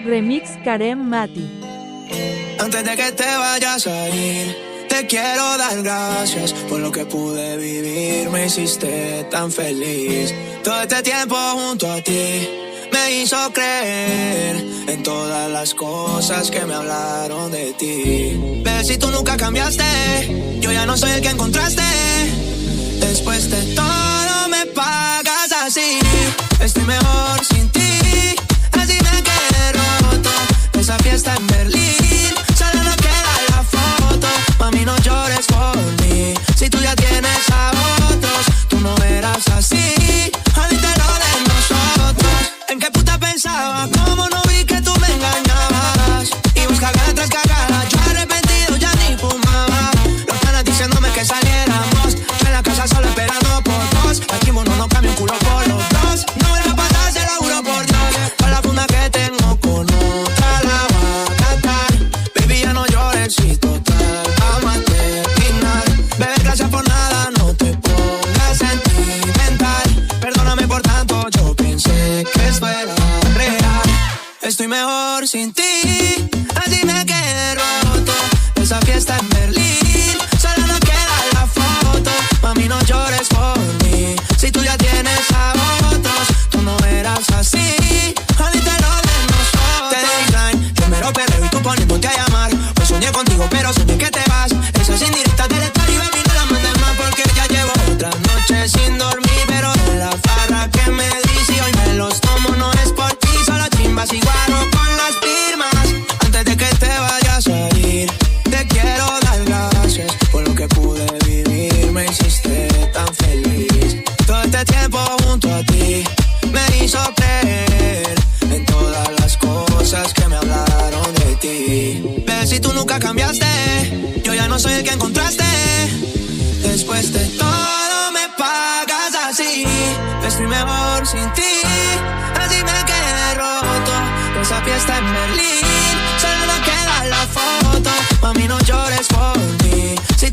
Remix Karem Mati. Antes de que te vayas a ir, te quiero dar gracias por lo que pude vivir. Me hiciste tan feliz. Todo este tiempo junto a ti me hizo creer en todas las cosas que me hablaron de ti. Ves, si tú nunca cambiaste, yo ya no soy el que encontraste. Después de todo me pagas así. Estoy mejor sin ti. Así me quedé roto de esa fiesta en Berlín. Solo nos queda la foto. Mami, no llores por mí. Si tú ya tienes a otros, tú no eras así. Ahorita lo de nosotros. ¿En qué puta pensaba? ¿Cómo no vi que tú me engañabas? Y busca cagada tras cagada. Yo arrepentido ya ni fumaba. Los panas diciéndome que saliéramos. Yo en la casa solo esperando por vos. Aquí mono no cambia un culo por los dos. No vuelva a pasar, se lo juro por Dios. Con la funda que tengo con otra la va a catar. Baby, ya no llores, si total vamos a terminar. Bebé, gracias por nada, no te pongas sentimental. Perdóname por tanto, yo pensé que esto era real. Estoy mejor sin ti, así me quedé roto. Esa fiesta en Berlín, solo nos queda la foto. Mami, no llores por mí. Si tú ya tienes a otros, tú no eras así. Ahorita lo de nosotros. Te di line, yo mero perreo y tú poniéndote a llamar. Pues soñé contigo, pero soñé que te vas. Esas indirectas del story, baby, no las mandes más. Porque ya llevo otra noche sin dormir. Pero de la farra que me di, si hoy me los tomo, no es por ti. Solo chimbas y guaro con las firmas. Antes de que te vayas a ir, te quiero dar gracias por lo que pude vivir. Me hiciste tan feliz. Todo este tiempo junto a ti me hizo creer en todas las cosas que me hablaron de ti. Ves, si tú nunca cambiaste, yo ya no soy el que encontraste. Después de todo me pagas así. Estoy mejor sin ti. Así me quedé roto de esa fiesta en Berlín. Solo nos queda la foto. Mami, no llores por mí. Si